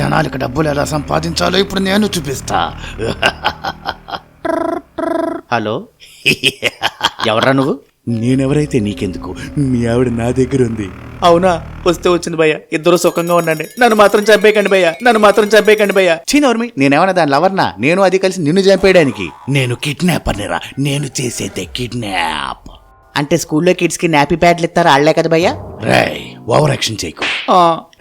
జనాలకి డబ్బులు ఎలా సంపాదించాలో ఇప్పుడు నేను చూపిస్తా. హలో, ఎవరా నువ్వు? నేనెవరైతే నీకెందుకు, మీ ఆవిడ నా దగ్గర ఉంది. అవునా, వస్తే వచ్చింది భయ్య, ఇద్దరు సుఖంగా ఉండండి. నన్ను మాత్రం చంపేయకండి భయ్య, నన్ను మాత్రం చంపేయకండి భయ్య. చీనవర్మి, నేనేమన్నా దాని లవర్నా? నేను అది కలిసి నిన్ను చంపేయడానికి. నేను కిడ్నాపర్నిరా, నేను చేసేదే కిడ్నాప్. అంటే స్కూల్లో కిడ్స్ కి నాపీ ప్యాడ్లు ఇస్తారు ఆళ్లే కదా భయ్య? రేయ్, ఓవర్ యాక్షన్ చేయకు.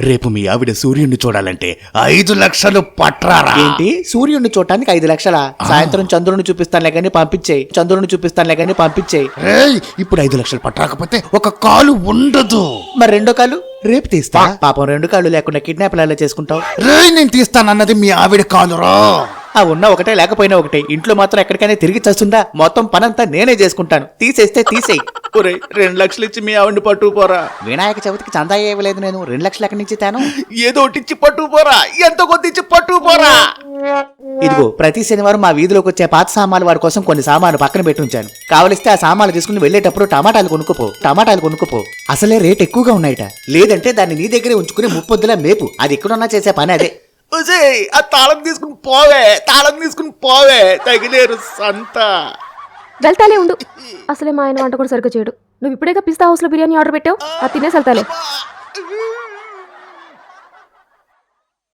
రేపు మీ ఆవిడ సూర్యుడిని చూడాలంటే 5 లక్షలు పట్రారా. ఏంటి, సూర్యుడిని చూడటానికి 5 లక్షలా? సాయంత్రం చంద్రుడిని చూపిస్తానులే కానీ పంపించేయి, చంద్రుడిని చూపిస్తానులే కానీ పంపించేయి. రేయ్, ఇప్పుడు 5 లక్షలు పట్టరాకపోతే ఒక కాలు ఉండదు. మరి రెండో కాలు రేపు తీస్తా. పాపం 2 కాళ్ళు లేకుండా కిడ్నాప్ ఎలా చేసుకుంటావు? రేయ్, నేను తీస్తానన్నది మీ ఆవిడ కాలురా. ఆ ఉన్న ఒకటే లేకపోయినా ఒకటే, ఇంట్లో మాత్రం ఎక్కడికైనా తిరిగి చస్తుందా? మొత్తం పనంతా నేనే చేసుకుంటాను, తీసేస్తే తీసేయి. 2 లక్షలు ఇచ్చి మీ ఆవిడ్ని పట్టుకుపోరా. వినాయక చవితికి చందా ఇవ్వలేదు నేను, 2 లక్షలు ఎక్కడి నుంచి తాను? ఏదో ఒకటి ఇచ్చి పట్టుకుపోరా, ఎంతో కొంత ఇచ్చి పట్టుకుపోరా. ఇదిగో, ప్రతి శనివారం మా వీధిలోకి వచ్చే పాత సామాన్లు వాడి కోసం కొన్ని సామాన్లు పక్కన పెట్టి ఉంచాను. కావలిస్తే ఆ సామాన్లు తీసుకుని వెళ్ళేటప్పుడు టమాటాలు కొనుక్కుపో. అసలే రేట్ ఎక్కువగా ఉన్నాయట. లేదంటే దాన్ని నీ దగ్గరే ఉంచుకుని ముప్పొద్దులా మేపు. అది ఎక్కడున్నా చేసే పని అదే. ఆ తాళం తీసుకుని పోవే, తగిలేరు సంత. వెళ్తాలే ఉండు, అసలే మా ఆయన వంట కూడా సరిగ్గా చేయడు. నువ్వు ఇప్పుడేగా పిస్తా హౌస్ లో బిర్యానీ ఆర్డర్ పెట్టావు, అది తినేసి వెళ్తాలే.